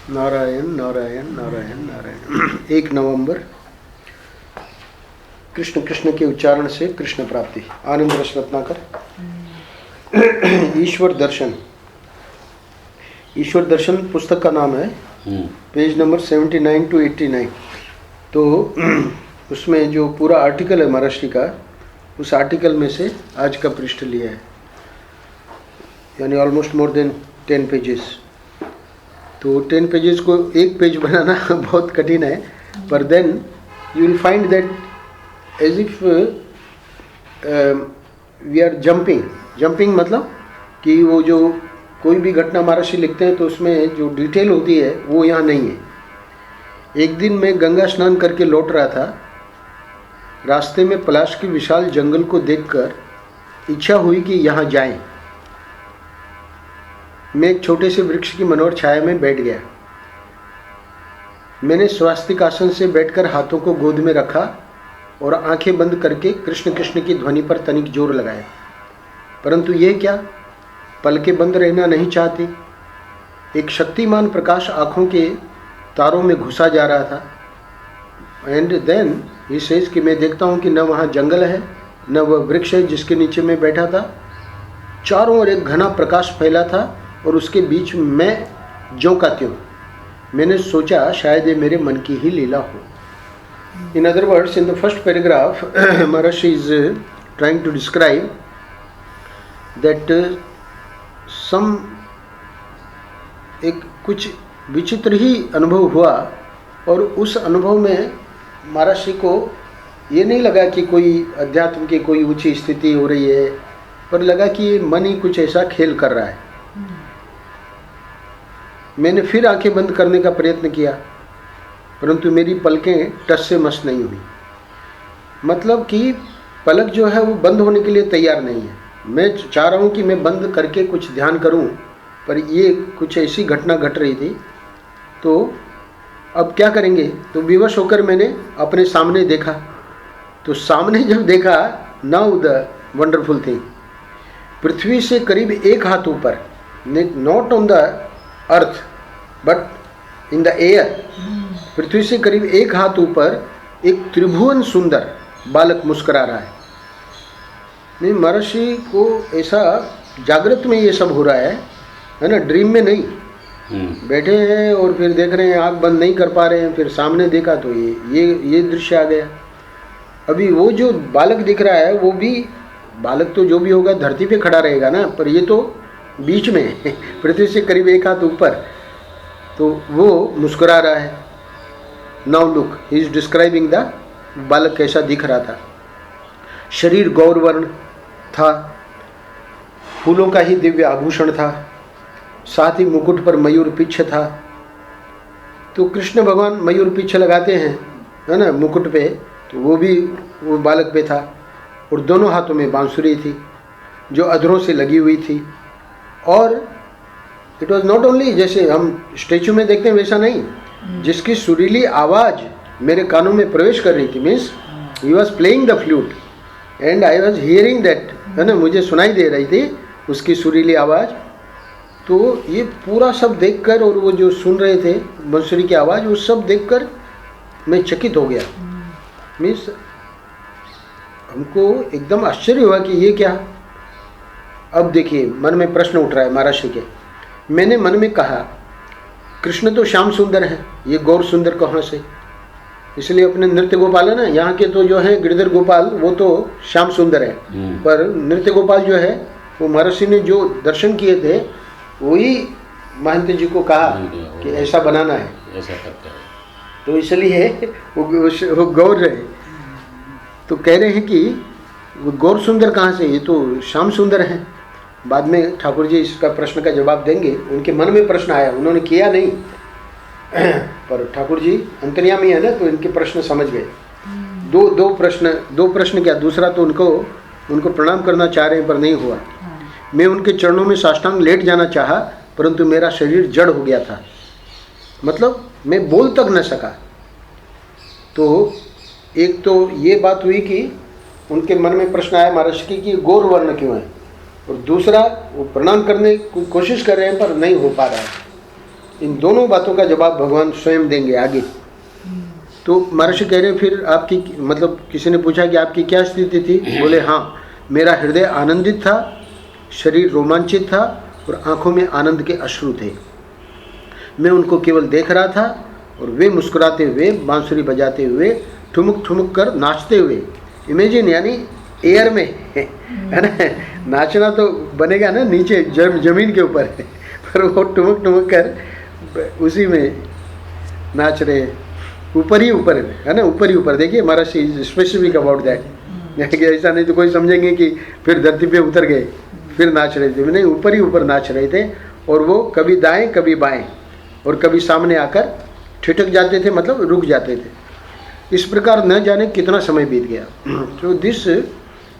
नारायण नारायण नारायण नारायण। 1 नवंबर कृष्ण कृष्ण के उच्चारण से कृष्ण प्राप्ति। आनंद रस रत्नाकर। ईश्वर दर्शन। ईश्वर दर्शन पुस्तक का नाम है, पेज नंबर 79 to 89। तो उसमें जो पूरा आर्टिकल है महाराष्ट्री का, उस आर्टिकल में से आज का पृष्ठ लिया है, यानी ऑलमोस्ट मोर देन 10 पेजेस। तो 10 पेजेस को एक पेज बनाना बहुत कठिन है, पर then you will find that as if we are jumping मतलब कि वो जो कोई भी घटना महाराष्ट्री लिखते हैं तो उसमें जो डिटेल होती है वो यहाँ नहीं है। एक दिन मैं गंगा स्नान करके लौट रहा था। रास्ते में पलाश के विशाल जंगल को देखकर इच्छा हुई कि यहाँ जाएं। मैं एक छोटे से वृक्ष की मनोहर छाया में बैठ गया। मैंने स्वास्तिक आसन से बैठकर हाथों को गोद में रखा और आंखें बंद करके कृष्ण कृष्ण की ध्वनि पर तनिक जोर लगाया। परंतु यह क्या, पलकें बंद रहना नहीं चाहती। एक शक्तिमान प्रकाश आंखों के तारों में घुसा जा रहा था। एंड देन ही सेज कि मैं देखता हूँ कि न वहाँ जंगल है, न वह वृक्ष है जिसके नीचे मैं बैठा था। चारों ओर एक घना प्रकाश फैला था और उसके बीच मैं ज्यों का त्यों। मैंने सोचा शायद ये मेरे मन की ही लीला हो। In other words, in the first paragraph Maharshi is trying to describe that some एक कुछ विचित्र ही अनुभव हुआ, और उस अनुभव में महर्षि को ये नहीं लगा कि कोई अध्यात्म की कोई ऊंची स्थिति हो रही है, पर लगा कि मन ही कुछ ऐसा खेल कर रहा है। मैंने फिर आंखें बंद करने का प्रयत्न किया, परंतु मेरी पलकें टस से मस नहीं हुई। मतलब कि पलक जो है वो बंद होने के लिए तैयार नहीं है। मैं चाह रहा हूँ कि मैं बंद करके कुछ ध्यान करूँ, पर ये कुछ ऐसी घटना घट रही थी। तो अब क्या करेंगे, तो विवश होकर मैंने अपने सामने देखा। तो सामने जब देखा, नाउ द वंडरफुल थिंग, पृथ्वी से करीब 1 हाथ ऊपर, not on the earth but in the air, पृथ्वी से करीब 1 हाथ ऊपर एक त्रिभुवन सुंदर बालक मुस्कुरा रहा है। नहीं, महर्षि को ऐसा जागृत में ये सब हो रहा है ना, ड्रीम में नहीं। बैठे हैं और फिर देख रहे हैं, आँख बंद नहीं कर पा रहे हैं, फिर सामने देखा तो ये दृश्य आ गया। अभी वो जो बालक दिख रहा है, वो भी बालक तो जो भी होगा धरती पे खड़ा रहेगा ना, पर ये तो बीच में पृथ्वी से करीब 1 हाथ ऊपर, तो वो मुस्कुरा रहा है। Now look, he is describing the बालक कैसा दिख रहा था। शरीर गौरवर्ण था, फूलों का ही दिव्य आभूषण था, साथ ही मुकुट पर मयूर पिच्छ था। तो कृष्ण भगवान मयूर पिच्छ लगाते हैं, है ना, मुकुट पे, तो वो बालक पे था। और दोनों हाथों में बांसुरी थी जो अधरों से लगी हुई थी। और इट वॉज नॉट ओनली जैसे हम स्टेचू में देखते हैं वैसा नहीं, जिसकी सुरीली आवाज़ मेरे कानों में प्रवेश कर रही थी। Means he was playing the flute and I was hearing that, है ना, मुझे सुनाई दे रही थी उसकी सुरीली आवाज़। तो ये पूरा सब देखकर, और वो जो सुन रहे थे बांसुरी की आवाज़, वो सब देखकर मैं चकित हो गया। मीन्स हमको एकदम आश्चर्य हुआ कि ये क्या। अब देखिए, मन में प्रश्न उठ रहा है महर्षि के। मैंने मन में कहा, कृष्ण तो श्याम सुंदर है, ये गौर सुंदर कहाँ से। इसलिए अपने नृत्य गोपाल है ना, यहाँ के तो जो है गिरधर गोपाल, वो तो श्याम सुंदर है, पर नृत्य गोपाल जो है वो महर्षि ने जो दर्शन किए थे वही महंत जी को कहा कि ऐसा बनाना है, ऐसा करते हैं। तो इसलिए वो गौर है। तो कह रहे हैं कि वो गौर सुंदर कहाँ से, ये तो श्याम सुंदर हैं। बाद में ठाकुर जी इसका प्रश्न का जवाब देंगे। उनके मन में प्रश्न आया, उन्होंने किया नहीं, पर ठाकुर जी अंतर्यामी है ना, तो इनके प्रश्न समझ गए। दो प्रश्न क्या, दूसरा तो उनको प्रणाम करना चाह रहे हैं पर नहीं हुआ। मैं उनके चरणों में साष्टांग लेट जाना चाहा, परंतु मेरा शरीर जड़ हो गया था। मतलब मैं बोल तक न सका। तो एक तो ये बात हुई कि उनके मन में प्रश्न आया महर्षि की कि गौर वर्ण क्यों है, और दूसरा वो प्रणाम करने की कोशिश कर रहे हैं पर नहीं हो पा रहा है। इन दोनों बातों का जवाब भगवान स्वयं देंगे आगे। तो महर्षि कह रहे हैं फिर आपकी, मतलब किसी ने पूछा कि आपकी क्या स्थिति थी? बोले हाँ, मेरा हृदय आनंदित था, शरीर रोमांचित था और आंखों में आनंद के अश्रु थे। मैं उनको केवल देख रहा था और वे मुस्कुराते हुए, बांसुरी बजाते हुए, ठुमुक ठुमुक कर नाचते हुए, इमेजिन यानी एयर में है ना, नाचना तो बनेगा ना नीचे जमीन के ऊपर है, पर वो ठुमुक ठुमुक कर उसी में नाच रहे, ऊपर ही ऊपर है ना, ऊपर ही ऊपर। देखिए महर्षि स्पेसिफिक अबाउट दैट, ऐसा नहीं तो कोई समझेंगे कि फिर धरती पे उतर गए फिर नाच रहे थे, नहीं, ऊपर ही ऊपर नाच रहे थे। और वो कभी दाएं कभी बाएं और कभी सामने आकर ठिठक जाते थे, मतलब रुक जाते थे। इस प्रकार न जाने कितना समय बीत गया। तो this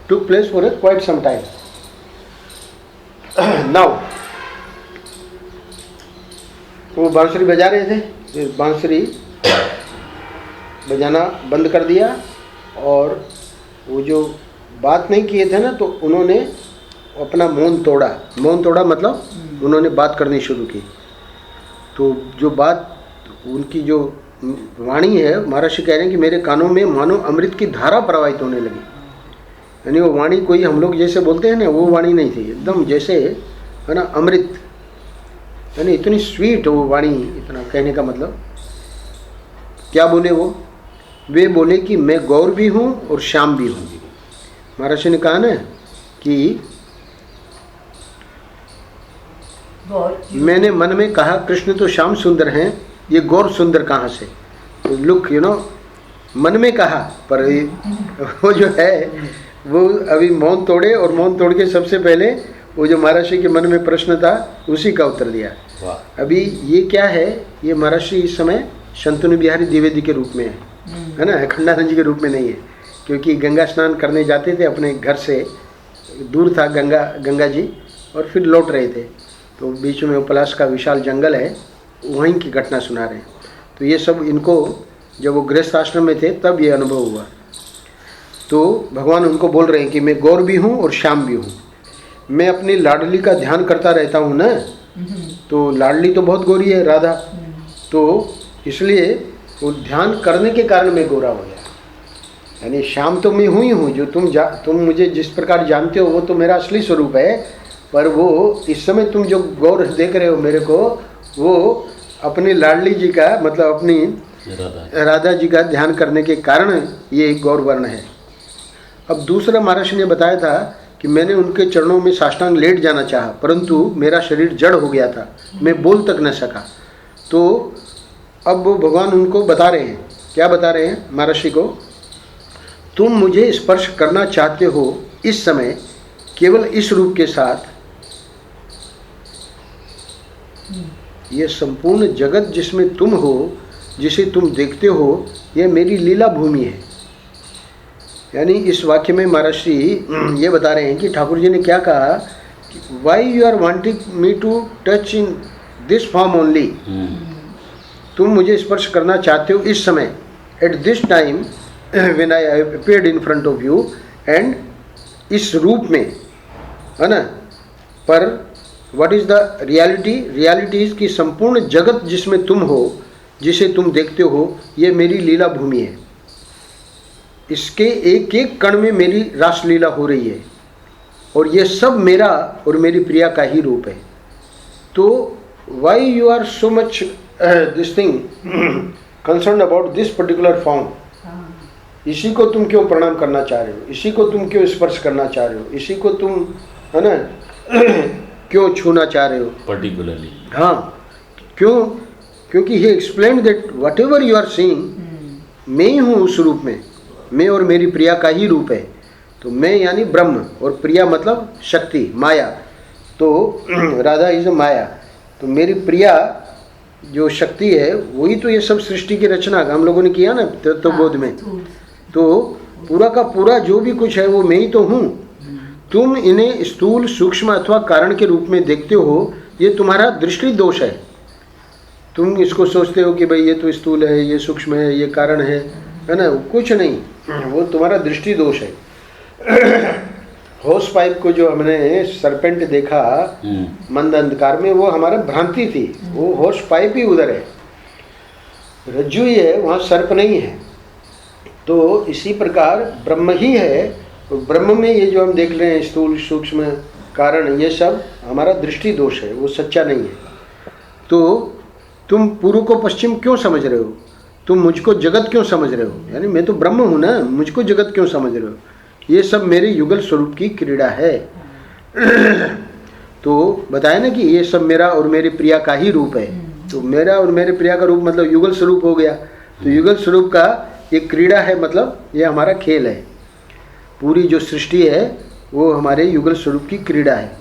took place for quite some time. Now वो बांसुरी बजा रहे थे, फिर बांसुरी बजाना बंद कर दिया और वो जो बात नहीं किए थे ना, तो उन्होंने अपना मौन तोड़ा। मौन तोड़ा मतलब उन्होंने बात करनी शुरू की। तो जो बात उनकी जो वाणी है, महर्षि कह रहे हैं कि मेरे कानों में मानो अमृत की धारा प्रवाहित होने लगी। यानी वो वाणी कोई हम लोग जैसे बोलते हैं ना, वो वाणी नहीं थी, एकदम जैसे है ना अमृत, यानी इतनी स्वीट वो वाणी। इतना कहने का मतलब क्या बोले वो? वे बोले कि मैं गौर भी हूँ और श्याम भी हूँ। महर्षि ने कहा ना कि मैंने मन में कहा कृष्ण तो श्याम सुंदर हैं, ये गौर सुंदर कहाँ से? तो लुक यू नो, मन में कहा, पर वो जो है वो अभी मौन तोड़े, और मौन तोड़ के सबसे पहले वो जो महर्षि के मन में प्रश्न था उसी का उत्तर दिया। अभी ये क्या है? ये महर्षि इस समय शंतनु बिहारी द्विवेदी के रूप में है ना, अखंडानंद जी के रूप में नहीं है, क्योंकि गंगा स्नान करने जाते थे अपने घर से, दूर था गंगा जी, और फिर लौट रहे थे, तो बीच में उपलास का विशाल जंगल है, वहीं की घटना सुना रहे हैं। तो ये सब इनको जब वो गृहस्थ आश्रम में थे तब ये अनुभव हुआ। तो भगवान उनको बोल रहे हैं कि मैं गौर भी हूँ और श्याम भी हूँ। मैं अपनी लाडली का ध्यान करता रहता हूँ ना, तो लाडली तो बहुत गोरी है राधा, तो इसलिए वो ध्यान करने के कारण मैं गोरा हो गया। यानी श्याम तो मैं हुई हूँ, जो तुम मुझे जिस प्रकार जानते हो वो तो मेरा असली स्वरूप है, पर वो इस समय तुम जो गौर देख रहे हो मेरे को, वो अपनी लाडली जी का, मतलब अपनी राधा जी का ध्यान करने के कारण ये गौर वर्ण है। अब दूसरा महर्षि ने बताया था कि मैंने उनके चरणों में साष्टांग लेट जाना चाहा, परंतु मेरा शरीर जड़ हो गया था, मैं बोल तक न सका। तो अब वो भगवान उनको बता रहे हैं, क्या बता रहे हैं महर्षि को? तुम मुझे स्पर्श करना चाहते हो इस समय केवल इस रूप के साथ। ये संपूर्ण जगत जिसमें तुम हो, जिसे तुम देखते हो, यह मेरी लीला भूमि है। यानी इस वाक्य में महर्षि ये बता रहे हैं कि ठाकुर जी ने क्या कहा, why you are wanting me to touch in this form only. तुम मुझे स्पर्श करना चाहते हो इस समय, at this time when I appeared in front of you, and इस रूप में, है ना। पर what is the reality? Reality is कि संपूर्ण जगत जिसमें तुम हो, जिसे तुम देखते हो, ये मेरी लीला भूमि है। इसके एक एक कण में मेरी रासलीला हो रही है, और ये सब मेरा और मेरी प्रिया का ही रूप है। तो why you are so much this thing concern about this particular form? इसी को तुम क्यों प्रणाम करना चाह रहे हो? इसी को तुम क्यों स्पर्श करना चाह रहे हो? इसी को तुम, है ना, क्यों छूना चाह रहे हो पर्टिकुलरली? हाँ, क्यों? क्योंकि he explained that whatever you are seeing, मैं ही हूँ उस रूप में, मैं और मेरी प्रिया का ही रूप है। तो मैं यानी ब्रह्म, और प्रिया मतलब शक्ति, माया। तो राधा इज अ माया। तो मेरी प्रिया जो शक्ति है वही तो ये सब सृष्टि की रचना हम लोगों ने किया ना तत्वबोध में। तो पूरा का पूरा जो भी कुछ है वो मैं ही तो हूँ। तुम इन्हें स्थूल, सूक्ष्म अथवा कारण के रूप में देखते हो, ये तुम्हारा दृष्टि दोष है। तुम इसको सोचते हो कि भाई ये तो स्थूल है, ये सूक्ष्म है, ये कारण है ना। कुछ नहीं, वो तुम्हारा दृष्टि दोष है। होस पाइप को जो हमने सरपेंट देखा मंद अंधकार में, वो हमारा भ्रांति थी। वो होस पाइप ही उधर है, रज्जु ही है, वहाँ सर्प नहीं है। तो इसी प्रकार ब्रह्म ही है। तो ब्रह्म में ये जो हम देख रहे हैं स्थूल सूक्ष्म कारण, ये सब हमारा दृष्टि दोष है, वो सच्चा नहीं है। तो तुम पूर्व को पश्चिम क्यों समझ रहे हो? तुम मुझको जगत क्यों समझ रहे हो? यानी मैं तो ब्रह्म हूँ ना, मुझको जगत क्यों समझ रहे हो? ये सब मेरे युगल स्वरूप की क्रीड़ा है। तो बताया ना कि ये सब मेरा और मेरी प्रिया का ही रूप है। तो मेरा और मेरे प्रिया का रूप मतलब युगल स्वरूप हो गया। तो युगल स्वरूप का ये क्रीड़ा है, मतलब ये हमारा खेल है। पूरी जो सृष्टि है वो हमारे युगल स्वरूप की क्रीड़ा है।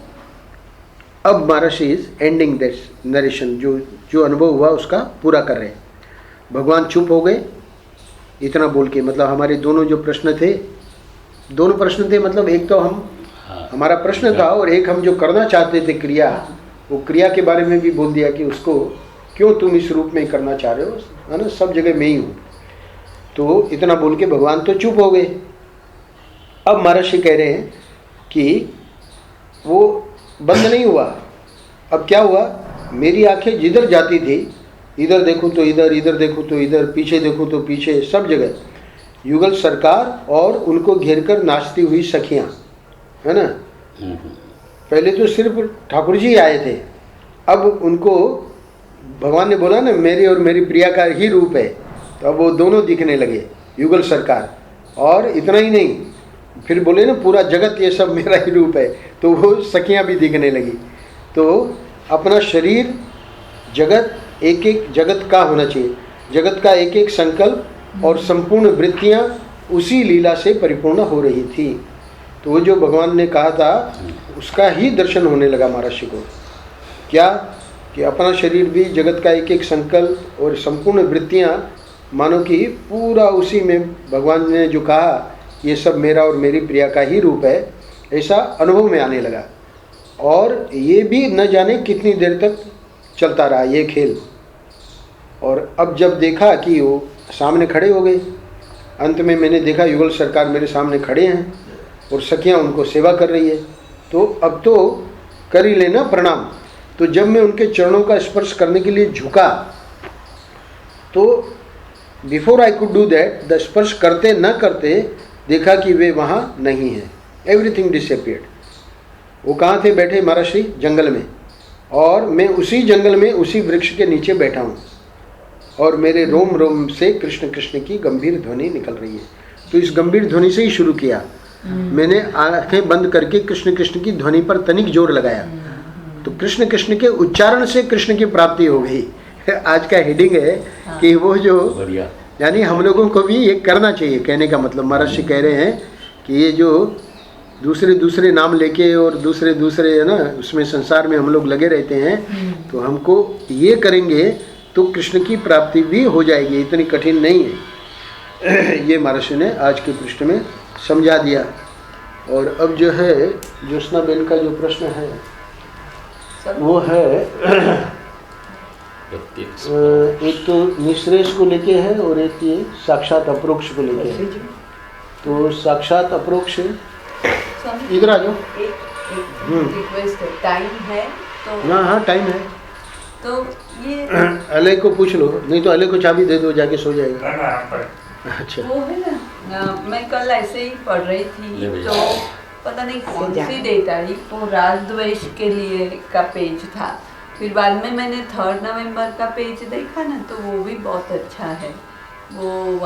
अब महर्षि इज एंडिंग दिस नरेशन, जो अनुभव हुआ उसका पूरा कर रहे हैं। भगवान चुप हो गए इतना बोल के। मतलब हमारे दोनों जो प्रश्न थे, दोनों प्रश्न थे, मतलब एक तो हमारा प्रश्न था और एक हम जो करना चाहते थे क्रिया, वो क्रिया के बारे में भी बोल दिया कि उसको क्यों तुम इस रूप में करना चाह रहे हो, है ना, सब जगह मैं ही हूँ। तो इतना बोल के भगवान तो चुप हो गए। अब महर्षि कह रहे हैं कि वो बंद नहीं हुआ। अब क्या हुआ, मेरी आंखें जिधर जाती थी, इधर देखूं तो इधर, इधर देखूं तो इधर, पीछे देखूं तो पीछे, सब जगह युगल सरकार और उनको घेर कर नाचती हुई सखियां, है ना। पहले तो सिर्फ ठाकुर जी आए थे, अब उनको भगवान ने बोला ना मेरी और मेरी प्रिया का ही रूप है, तो अब वो दोनों दिखने लगे, युगल सरकार। और इतना ही नहीं, फिर बोले ना पूरा जगत ये सब मेरा ही रूप है, तो वो सखियां भी दिखने लगी। तो अपना शरीर जगत, एक एक जगत का होना चाहिए, जगत का एक एक संकल्प और संपूर्ण वृत्तियां उसी लीला से परिपूर्ण हो रही थी। तो वो जो भगवान ने कहा था उसका ही दर्शन होने लगा महर्षि को। क्या कि अपना शरीर भी जगत का एक एक संकल्प और संपूर्ण वृत्तियां, मानो कि पूरा उसी में भगवान ने जो कहा ये सब मेरा और मेरी प्रिया का ही रूप है, ऐसा अनुभव में आने लगा। और ये भी न जाने कितनी देर तक चलता रहा ये खेल। और अब जब देखा कि वो सामने खड़े हो गए, अंत में मैंने देखा युगल सरकार मेरे सामने खड़े हैं और सखियां उनको सेवा कर रही है, तो अब तो कर ही लेना प्रणाम। तो जब मैं उनके चरणों का स्पर्श करने के लिए झुका, तो before I could do that, the स्पर्श करते न करते देखा कि वे वहाँ नहीं हैं, एवरीथिंग डिसअपियर्ड। वो कहाँ थे बैठे महर्षि? जंगल में। और मैं उसी जंगल में उसी वृक्ष के नीचे बैठा हूँ और मेरे रोम रोम से कृष्ण कृष्ण की गंभीर ध्वनि निकल रही है। तो इस गंभीर ध्वनि से ही शुरू किया। मैंने आंखें बंद करके कृष्ण कृष्ण की ध्वनि पर तनिक जोर लगाया, तो कृष्ण कृष्ण के उच्चारण से कृष्ण की प्राप्ति हो गई। आज का हेडिंग है कि वो जो, यानी हम लोगों को भी ये करना चाहिए। कहने का मतलब महर्षि कह रहे हैं कि ये जो दूसरे दूसरे नाम लेके और दूसरे दूसरे, है ना, उसमें संसार में हम लोग लगे रहते हैं, तो हमको ये करेंगे तो कृष्ण की प्राप्ति भी हो जाएगी, इतनी कठिन नहीं है। ये महर्षि ने आज के पृष्ठ में समझा दिया। और अब जो है ज्योत्सना बेन का जो प्रश्न है वो है एक तो निश्रेष को लेके है और एक ये साक्षात अप्रोक्ष को लेके है। तो साक्षात अप्रोक्ष, इधर आ जाओ। रिक्वेस्ट है, टाइम है तो? हाँ टाइम है। तो ये अले को पूछ लो, नहीं तो अले को चाबी दे दो, जाके सो जाएगा। अच्छा, वो है ना, मैं कल ऐसे ही पढ़ रही थी तो पता नहीं कौन सी डेट आई, वो राग द्वेष के लिए का पेज था। फिर बाद में मैंने 3 नवंबर का पेज देखा ना, तो वो भी बहुत अच्छा है। वो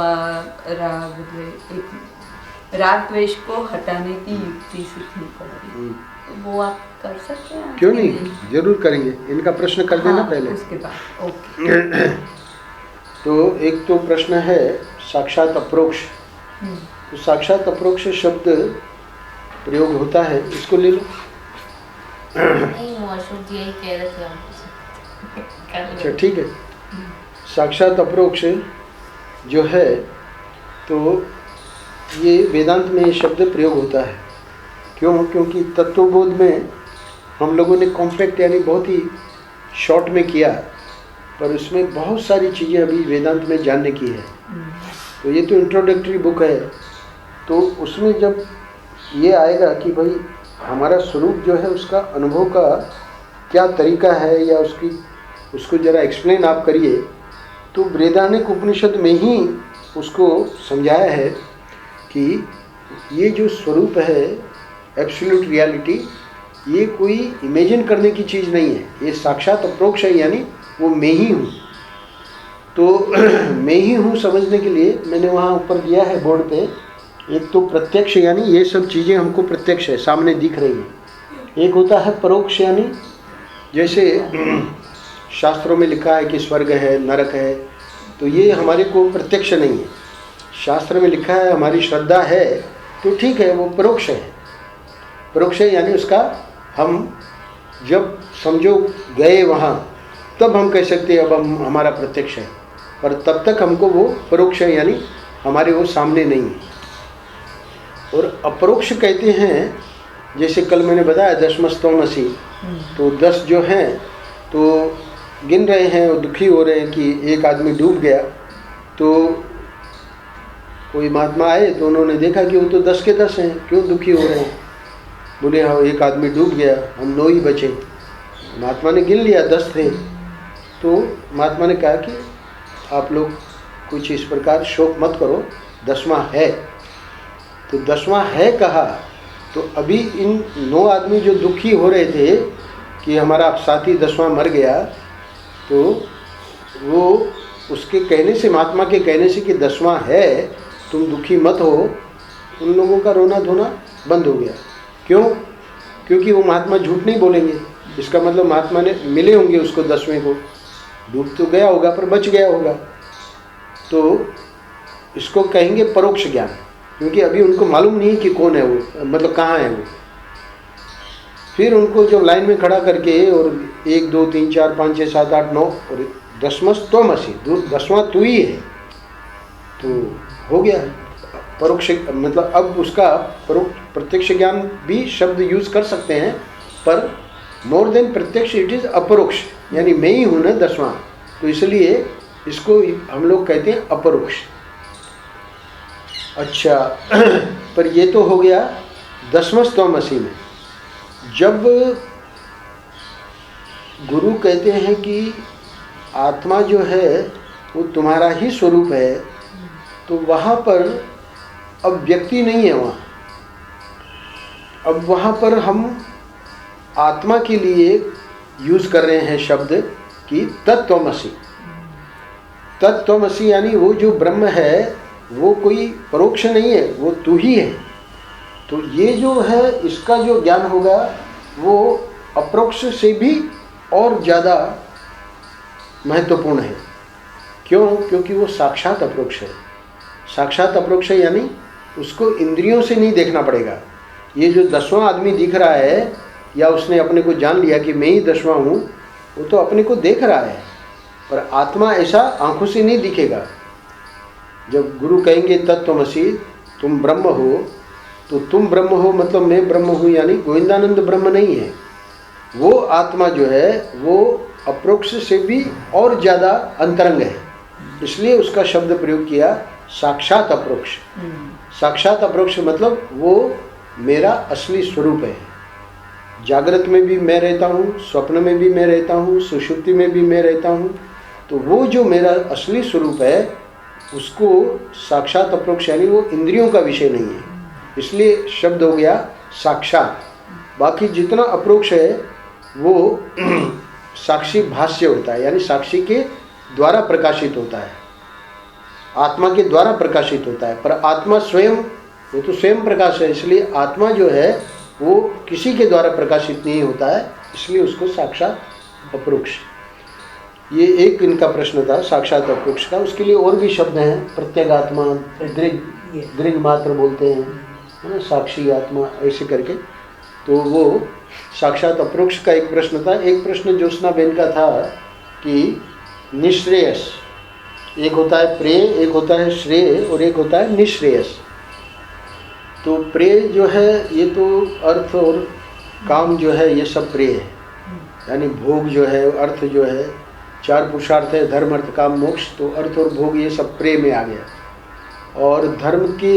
राग द्वेष को हटाने की युक्ति सीखनी पड़ेगी, तो वो आप कर सकते हैं? क्यों नहीं, जरूर करेंगे। इनका प्रश्न कर देना पहले, उसके बाद। ओके। तो एक तो प्रश्न है साक्षात अप्रोक्ष। तो साक्षात अप्रोक्ष शब्द प्रयोग होता है, इसको ले लो। अच्छा ठीक है। साक्षात अप्रोक्ष जो है, तो ये वेदांत में ये शब्द प्रयोग होता है। क्यों? क्योंकि तत्वबोध में हम लोगों ने कॉम्पैक्ट यानी बहुत ही शॉर्ट में किया, पर उसमें बहुत सारी चीज़ें अभी वेदांत में जानने की है। तो ये तो इंट्रोडक्टरी बुक है, तो उसमें जब ये आएगा कि भाई हमारा स्वरूप जो है उसका अनुभव का क्या तरीका है, या उसको ज़रा एक्सप्लेन आप करिए। तो बृहदारण्यक उपनिषद में ही उसको समझाया है कि ये जो स्वरूप है एब्सोल्यूट रियलिटी, ये कोई इमेजिन करने की चीज़ नहीं है, ये साक्षात अप्रोक्ष है, यानी वो मैं ही हूँ। तो मैं ही हूँ समझने के लिए मैंने वहाँ ऊपर दिया है बोर्ड पे, एक तो प्रत्यक्ष यानी ये सब चीज़ें हमको प्रत्यक्ष है, सामने दिख रही हैं। एक होता है परोक्ष, यानी जैसे शास्त्रों में लिखा है कि स्वर्ग है, नरक है, तो ये हमारे को प्रत्यक्ष नहीं है। शास्त्र में लिखा है, हमारी श्रद्धा है तो ठीक है, वो परोक्ष है। परोक्ष है यानी उसका हम जब समझो गए वहाँ तब हम कह सकते हैं अब हमारा प्रत्यक्ष है, पर तब तक हमको वो परोक्ष है, यानी हमारे वो सामने नहीं है। और अपरोक्ष कहते हैं, जैसे कल मैंने बताया दशमस्तोमसी, तो 10 जो हैं तो गिन रहे हैं और दुखी हो रहे हैं कि एक आदमी डूब गया। तो कोई महात्मा आए तो उन्होंने देखा कि वो तो 10 के 10 हैं, क्यों दुखी हो रहे हैं? बोले हाँ, एक आदमी डूब गया, हम 9 ही बचे। महात्मा ने गिन लिया 10 थे। तो महात्मा ने कहा कि आप लोग कुछ इस प्रकार शोक मत करो, 10वां है। तो 10वां है कहा, तो अभी इन 9 आदमी जो दुखी हो रहे थे कि हमारा साथी 10वां मर गया, तो वो उसके कहने से, महात्मा के कहने से कि 10वां है, तुम दुखी मत हो, उन लोगों का रोना धोना बंद हो गया। क्यों? क्योंकि वो महात्मा झूठ नहीं बोलेंगे। इसका मतलब महात्मा ने मिले होंगे उसको 10वें को, डूब तो गया होगा पर बच गया होगा। तो इसको कहेंगे परोक्ष ज्ञान, क्योंकि अभी उनको मालूम नहीं कि कौन है वो, मतलब कहाँ है वो। फिर उनको जब लाइन में खड़ा करके और 1 2 3 4 5 6 7 8 9 और 10मस्तोमसी, 10वां तू ही है, तो हो गया परोक्ष। मतलब अब उसका प्रत्यक्ष ज्ञान भी शब्द यूज कर सकते हैं, पर मोर देन प्रत्यक्ष इट इज अपरोक्ष, यानी मैं ही हूँ ना 10वां, तो इसलिए इसको हम लोग कहते हैं अपरोक्ष। अच्छा, पर ये तो हो गया 10मस्तोमसी में। जब गुरु कहते हैं कि आत्मा जो है वो तुम्हारा ही स्वरूप है, तो वहाँ पर अब व्यक्ति नहीं है वहाँ। अब वहाँ पर हम आत्मा के लिए यूज़ कर रहे हैं शब्द कि तत्त्वमसि। तत्त्वमसि यानी वो जो ब्रह्म है वो कोई परोक्ष नहीं है, वो तू ही है। तो ये जो है इसका जो ज्ञान होगा वो अपरोक्ष से भी और ज़्यादा महत्वपूर्ण है। क्यों? क्योंकि वो साक्षात अपरोक्ष है। साक्षात अपरोक्ष है यानी उसको इंद्रियों से नहीं देखना पड़ेगा। ये जो 10वां आदमी दिख रहा है, या उसने अपने को जान लिया कि मैं ही 10वां हूँ, वो तो अपने को देख रहा है, पर आत्मा ऐसा आंखों से नहीं दिखेगा। जब गुरु कहेंगे तत्त्वमसि, तुम ब्रह्म हो, तो तुम ब्रह्म हो मतलब मैं ब्रह्म हूँ, यानी गोविंदानंद ब्रह्म नहीं है। वो आत्मा जो है वो अपरोक्ष से भी और ज़्यादा अंतरंग है, इसलिए उसका शब्द प्रयोग किया साक्षात अपरोक्ष। साक्षात अपरोक्ष मतलब वो मेरा असली स्वरूप है। जागृत में भी मैं रहता हूँ, स्वप्न में भी मैं रहता हूँ, सुषुप्ति में भी मैं रहता हूँ। तो वो जो मेरा असली स्वरूप है उसको साक्षात अपरोक्ष, यानी वो इंद्रियों का विषय नहीं है, इसलिए शब्द हो गया साक्षात। बाकी जितना अपरोक्ष है वो साक्षी भाष्य होता है, यानी साक्षी के द्वारा प्रकाशित होता है, आत्मा के द्वारा प्रकाशित होता है। पर आत्मा स्वयं, वो तो स्वयं प्रकाश है, इसलिए आत्मा जो है वो किसी के द्वारा प्रकाशित नहीं होता है, इसलिए उसको साक्षात अपरोक्ष। ये एक इनका प्रश्न था साक्षात अपरोक्ष का। उसके लिए और भी शब्द हैं, प्रत्यगात्मा, दृग मात्र बोलते हैं, है ना, साक्षी आत्मा, ऐसे करके। तो वो साक्षात अपरोक्ष का एक प्रश्न था। एक प्रश्न ज्योत्सना बेन का था कि निश्रेयस, एक होता है प्रेय, एक होता है श्रेय और एक होता है निश्रेयस। तो प्रेय जो है ये तो अर्थ और काम जो है ये सब प्रेय है, यानी भोग जो है, अर्थ जो है, 4 पुरुषार्थ है, धर्म अर्थ काम मोक्ष, तो अर्थ और भोग ये सब प्रेय में आ गया। और धर्म के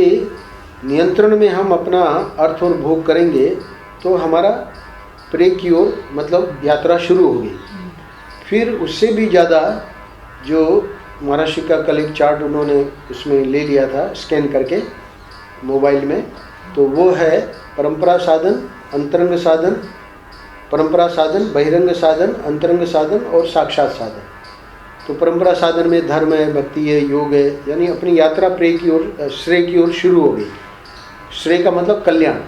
नियंत्रण में हम अपना अर्थ और भोग करेंगे तो हमारा प्रे की ओर मतलब यात्रा शुरू होगी। फिर उससे भी ज़्यादा जो महर्षि का कल एक चार्ट उन्होंने उसमें ले लिया था स्कैन करके मोबाइल में, तो वो है परंपरा साधन, अंतरंग साधन, परंपरा साधन, बहिरंग साधन, अंतरंग साधन और साक्षात साधन। तो परंपरा साधन में धर्म है, भक्ति है, योग है, यानी अपनी यात्रा प्रेम की ओर, श्रेय की ओर शुरू हो गई। श्रेय का मतलब कल्याण।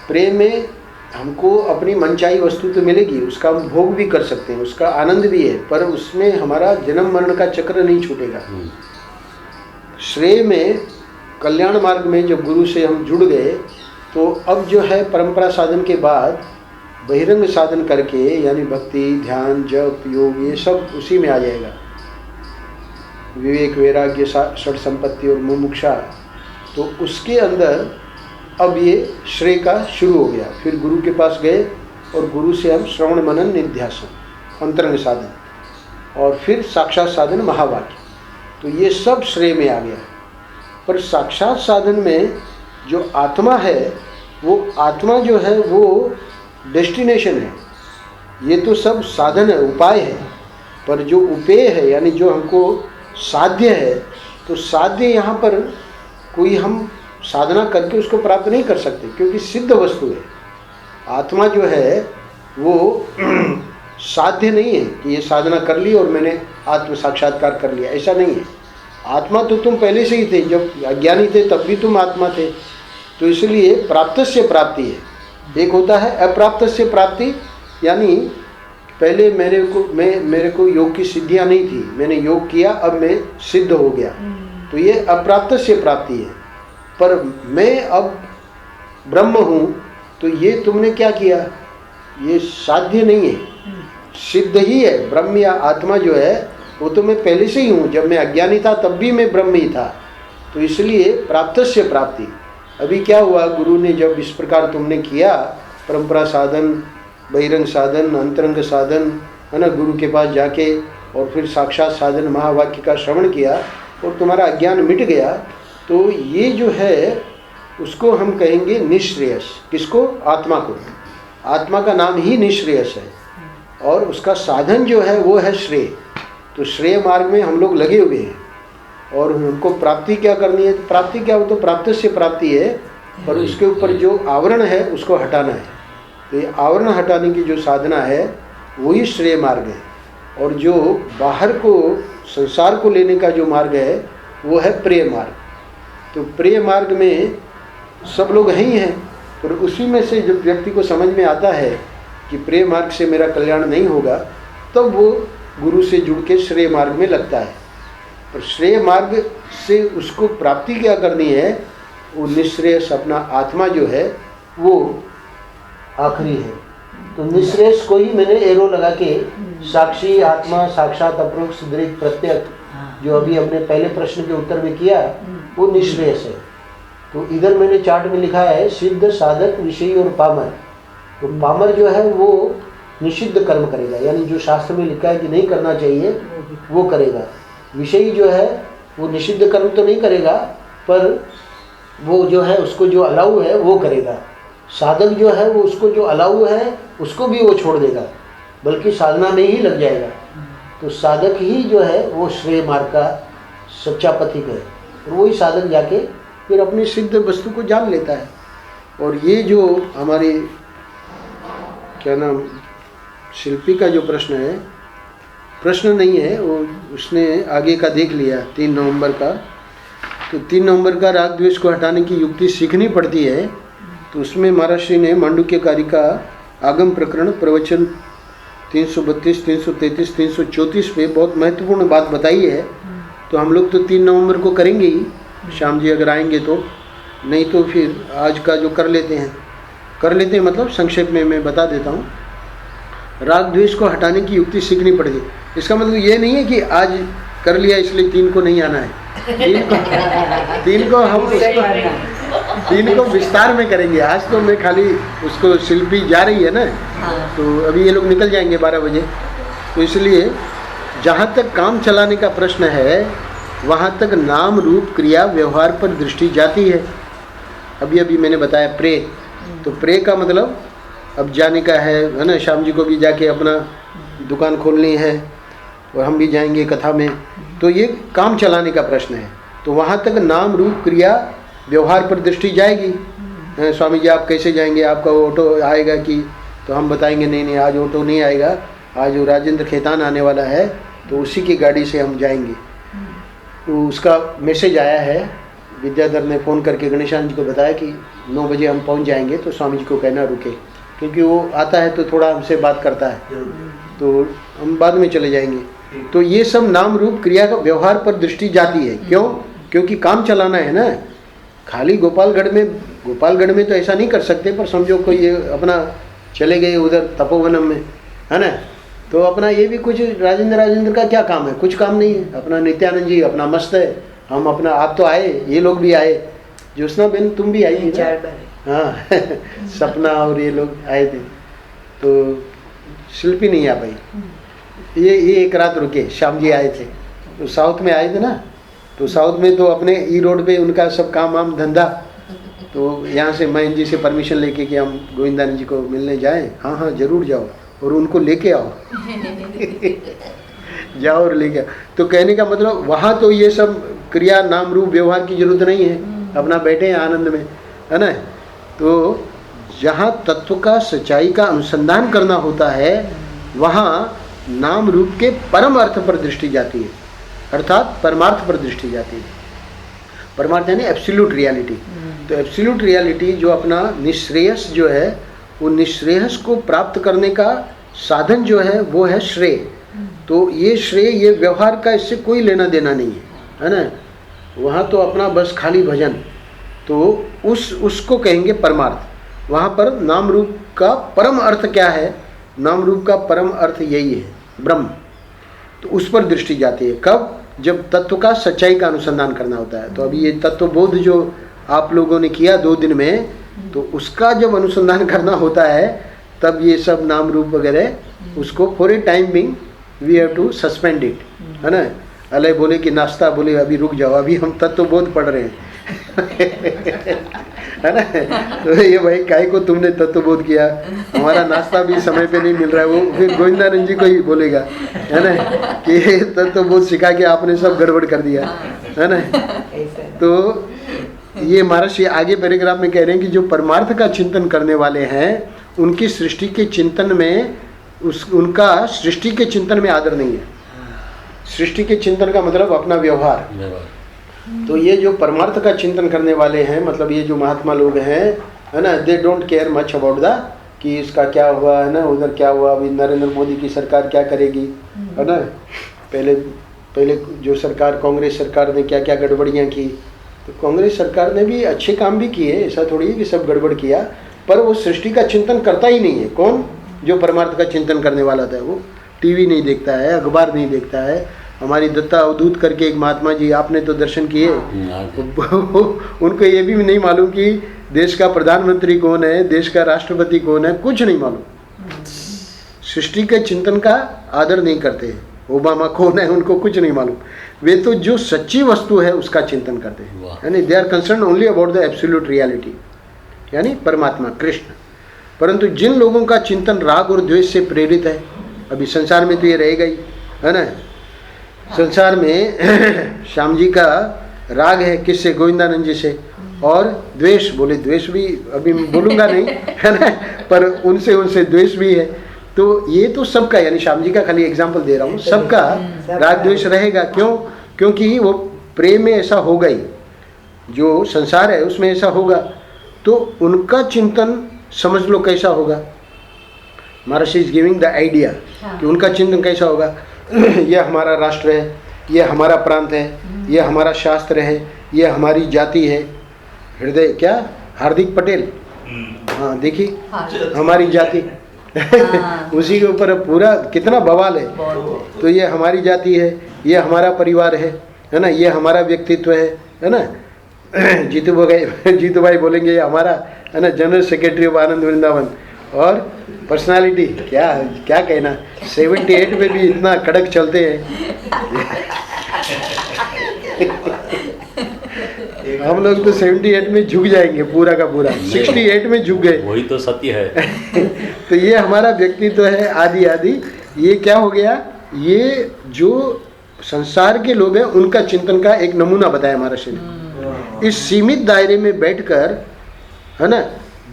प्रेम में हमको अपनी मनचाही वस्तु तो मिलेगी, उसका हम भोग भी कर सकते हैं, उसका आनंद भी है, पर उसमें हमारा जन्म मरण का चक्र नहीं छूटेगा। श्रेय में कल्याण मार्ग में जब गुरु से हम जुड़ गए तो अब जो है परंपरा साधन के बाद बहिरंग साधन करके यानी भक्ति, ध्यान, जप, योग, ये सब उसी में आ जाएगा। विवेक, वैराग्य, षट संपत्ति और मुमुक्षा, तो उसके अंदर अब ये श्रेय का शुरू हो गया। फिर गुरु के पास गए और गुरु से हम श्रवण मनन निध्यासन, अंतरंग साधन, और फिर साक्षात साधन महावाक्य, तो ये सब श्रेय में आ गया। पर साक्षात साधन में जो आत्मा है, वो आत्मा जो है वो डेस्टिनेशन है। ये तो सब साधन है, उपाय है, पर जो उपेय है यानी जो हमको साध्य है, तो साध्य यहाँ पर कोई हम साधना करके उसको प्राप्त नहीं कर सकते, क्योंकि सिद्ध वस्तु है। आत्मा जो है वो साध्य नहीं है कि ये साधना कर ली और मैंने आत्म साक्षात्कार कर लिया, ऐसा नहीं है। आत्मा तो तुम पहले से ही थे, जब अज्ञानी थे तब भी तुम आत्मा थे। तो इसलिए प्राप्तस्य प्राप्ति है। एक होता है अप्राप्तस्य प्राप्ति, यानी पहले मेरे को योग की सिद्धियां नहीं थी, मैंने योग किया, अब मैं सिद्ध हो गया, तो ये अप्राप्तस्य प्राप्ति है। पर मैं अब ब्रह्म हूँ, तो ये तुमने क्या किया, ये साध्य नहीं है, सिद्ध ही है। ब्रह्म या आत्मा जो है वो तो मैं पहले से ही हूँ, जब मैं अज्ञानी था तब भी मैं ब्रह्म ही था। तो इसलिए प्राप्तस्य प्राप्ति। अभी क्या हुआ, गुरु ने जब इस प्रकार तुमने किया, परंपरा साधन, बहिरंग साधन, अंतरंग साधन, है ना, गुरु के पास जाके और फिर साक्षात साधन महावाक्य का श्रवण किया और तुम्हारा अज्ञान मिट गया, तो ये जो है उसको हम कहेंगे निःश्रेयस। किसको? आत्मा को। आत्मा का नाम ही निःश्रेयस है और उसका साधन जो है वो है श्रेय। तो श्रेय मार्ग में हम लोग लगे हुए हैं और हमको प्राप्ति क्या करनी है। तो प्राप्ति क्या हो, तो प्राप्त से प्राप्ति है, पर उसके ऊपर जो आवरण है उसको हटाना है। तो ये आवरण हटाने की जो साधना है वही श्रेय मार्ग है। और जो बाहर को, संसार को लेने का जो मार्ग है वो है प्रेय मार्ग। तो प्रेय मार्ग में सब लोग ही हैं, पर उसी में से जब व्यक्ति को समझ में आता है कि प्रेय मार्ग से मेरा कल्याण नहीं होगा, तब वो गुरु से जुड़ के श्रेय मार्ग में लगता है। पर श्रेय मार्ग से उसको प्राप्ति क्या करनी है, वो निःश्रेयस अपना आत्मा जो है वो आखिरी है। तो निःश्रेयस को ही मैंने एरो लगा के साक्षी आत्मा, साक्षात, अपरोक्ष, दृढ़, प्रत्यक्ष, जो अभी हमने पहले प्रश्न के उत्तर में किया, वो निःश्रेयस है। तो इधर मैंने चार्ट में लिखा है सिद्ध, साधक, विषयी और पामर। तो पामर जो है वो निषिद्ध कर्म करेगा, यानी जो शास्त्र में लिखा है कि नहीं करना चाहिए वो करेगा। विषयी जो है वो निषिद्ध कर्म तो नहीं करेगा, पर वो जो है उसको जो अलाउ है वो करेगा। साधक जो है वो उसको जो अलाउ है उसको भी वो छोड़ देगा, बल्कि साधना में ही लग जाएगा। तो साधक ही जो है वो श्रेय मार्ग का सच्चा पथिक है, और वही साधक जाके फिर अपनी सिद्ध वस्तु को जान लेता है। और ये जो हमारे क्या नाम शिल्पी का जो प्रश्न है, प्रश्न नहीं है वो, उसने आगे का देख लिया 3 नवंबर का। तो 3 नवंबर का राग द्वेष को हटाने की युक्ति सीखनी पड़ती है। तो उसमें महाराज ने मांडुक्य कारिका आगम प्रकरण प्रवचन 332, 333, 334 पे बहुत महत्वपूर्ण बात बताई है। तो हम लोग तो 3 नवंबर को करेंगे ही, श्याम जी अगर आएंगे तो, नहीं तो फिर आज का जो कर लेते हैं मतलब संक्षेप में मैं बता देता हूँ। राग द्वेष को हटाने की युक्ति सीखनी पड़ेगी। इसका मतलब ये नहीं है कि आज कर लिया इसलिए 3 को नहीं आना है। 3 को हम उसको 3 को विस्तार में करेंगे। आज तो मैं खाली उसको शिल्पी जा रही है ना, तो अभी ये लोग निकल जाएंगे 12 बजे। तो इसलिए जहाँ तक काम चलाने का प्रश्न है वहाँ तक नाम रूप क्रिया व्यवहार पर दृष्टि जाती है। अभी अभी मैंने बताया प्रे, तो प्रे का मतलब अब जाने का है ना, श्याम जी को भी जाके अपना दुकान खोलनी है और हम भी जाएंगे कथा में, तो ये काम चलाने का प्रश्न है। तो वहाँ तक नाम रूप क्रिया व्यवहार पर दृष्टि जाएगी। स्वामी जी आप कैसे जाएंगे, आपका ऑटो आएगा कि, तो हम बताएंगे नहीं नहीं आज ऑटो नहीं आएगा, आज वो राजेंद्र खेतान आने वाला है तो उसी की गाड़ी से हम जाएंगे। तो उसका मैसेज आया है, विद्याधर ने फ़ोन करके गणेशान जी को बताया कि 9 बजे हम पहुंच जाएंगे, तो स्वामी जी को कहना रुके, क्योंकि वो आता है तो थोड़ा हमसे बात करता है, तो हम बाद में चले जाएंगे। तो ये सब नाम रूप क्रिया का व्यवहार पर दृष्टि जाती है। क्यों? क्योंकि काम चलाना है ना। खाली गोपालगढ़ में तो ऐसा नहीं कर सकते, पर समझो कोई ये अपना चले गए उधर तपोवनम में, है ना, तो अपना ये भी कुछ राजेंद्र का क्या काम है, कुछ काम नहीं है। अपना नित्यानंद जी अपना मस्त है, हम अपना, आप तो आए, ये लोग भी आए, ज्योत्सना बेन तुम भी आई थी ना, हाँ सपना और ये लोग आए थे, तो शिल्पी नहीं आ पाई, ये एक रात रुके, श्याम जी आए थे, तो साउथ में आए थे ना, तो साउथ में तो अपने ई रोड पे उनका सब काम वाम धंधा, तो यहाँ से मयन जी से परमिशन लेके कि हम गोविंदानंद जी को मिलने जाएं, हाँ हाँ जरूर जाओ और उनको लेके आओ जाओ और लेके आओ। तो कहने का मतलब वहाँ तो ये सब क्रिया नाम रूप व्यवहार की जरूरत नहीं है, अपना बैठे हैं आनंद में, है ना। तो जहाँ तत्व का सच्चाई का अनुसंधान करना होता है वहाँ नाम रूप के परम अर्थ पर दृष्टि जाती है, अर्थात परमार्थ पर दृष्टि जाती है। परमार्थ यानी एब्सोल्यूट रियलिटी। तो एब्सोल्यूट रियलिटी जो अपना निश्रेयस जो है, वो निश्रेयस को प्राप्त करने का साधन जो है वो है श्रेय। तो ये श्रेय, ये व्यवहार का इससे कोई लेना देना नहीं है ना। वहाँ तो अपना बस खाली भजन, तो उसको कहेंगे परमार्थ। वहाँ पर नाम रूप का परम अर्थ क्या है? नाम रूप का परम अर्थ यही है, ब्रह्म। तो उस पर दृष्टि जाती है। कब? जब तत्व का सच्चाई का अनुसंधान करना होता है। तो अभी ये तत्वबोध जो आप लोगों ने किया 2 दिन में, तो उसका जब अनुसंधान करना होता है तब ये सब नाम रूप वगैरह उसको for a time being we have to suspend it, है ना। अलग बोले कि नाश्ता, बोले अभी रुक जाओ, अभी हम तत्वबोध पढ़ रहे हैं है ना। तो ये भाई काहे को तुमने तत्वबोध किया, हमारा नाश्ता भी समय पे नहीं मिल रहा है। वो फिर गोविंदानंद जी को ही बोलेगा, है ना, कि तत्वबोध सिखा के आपने सब गड़बड़ कर दिया, है ना। तो ये महर्षि आगे पैराग्राफ में कह रहे हैं कि जो परमार्थ का चिंतन करने वाले हैं उनकी सृष्टि के चिंतन में उनका सृष्टि के चिंतन में आदर नहीं है। सृष्टि के चिंतन का मतलब अपना व्यवहार। तो ये जो परमार्थ का चिंतन करने वाले हैं, मतलब ये जो महात्मा लोग हैं, है ना, they don't care much about the कि इसका क्या हुआ, है ना, उधर क्या हुआ, अभी नरेंद्र मोदी की सरकार क्या करेगी, है ना। पहले जो सरकार, कांग्रेस सरकार ने क्या क्या गड़बड़ियाँ की। तो कांग्रेस सरकार ने भी अच्छे काम भी किए, ऐसा थोड़ी है कि सब गड़बड़ किया, पर वो सृष्टि का चिंतन करता ही नहीं है। कौन? जो परमार्थ का चिंतन करने वाला था, वो टीवी नहीं देखता है, अखबार नहीं देखता है। हमारी दत्ता अवधूत करके एक महात्मा जी, आपने तो दर्शन किए, उनको ये भी नहीं मालूम कि देश का प्रधानमंत्री कौन है, देश का राष्ट्रपति कौन है, कुछ नहीं मालूम। सृष्टि के चिंतन का आदर नहीं करते। ओबामा कौन है, उनको कुछ नहीं मालूम। वे तो जो सच्ची वस्तु है उसका चिंतन करते हैं, यानी they are concern only about the absolute reality, यानी परमात्मा कृष्ण। परंतु जिन लोगों का चिंतन राग और द्वेष से प्रेरित है, अभी संसार में तो ये रहेगा ही, है ना। संसार में श्याम जी का राग है किससे? गोविंदानंद जी से। और द्वेष, बोले द्वेष भी अभी बोलूँगा नहीं, है ना, पर उनसे द्वेष भी है। तो ये तो सबका, यानी श्याम जी का खाली एग्जाम्पल दे रहा हूँ, सबका राग द्वेष रहेगा। क्यों? क्योंकि वो प्रेम में ऐसा होगा ही, जो संसार है उसमें ऐसा होगा। तो उनका चिंतन समझ लो कैसा होगा। महर्षि इज गिविंग द आइडिया कि उनका चिंतन कैसा होगा। ये हमारा राष्ट्र है, ये हमारा प्रांत है, ये हमारा शास्त्र है, ये हमारी जाति है। हृदय क्या? हार्दिक पटेल, हाँ देखिए हमारी जाति उसी के ऊपर पूरा कितना बवाल है। तो ये हमारी जाति है, ये हमारा परिवार है ना, ये हमारा व्यक्तित्व है ना। जीतू भाई बोलेंगे ये हमारा, है ना, जनरल सेक्रेटरी ऑफ आनंद वृंदावन। और पर्सनालिटी क्या कहना, 78 में भी इतना कड़क चलते हैं हम लोग तो 78 में झुक जाएंगे पूरा का पूरा, 68 में झुक गए। वही तो सत्य है। तो ये हमारा व्यक्तित्व है आदि आदि। ये क्या हो गया, ये जो संसार के लोग हैं उनका चिंतन का एक नमूना बताया महर्षि ने। इस सीमित दायरे में बैठकर, है ना,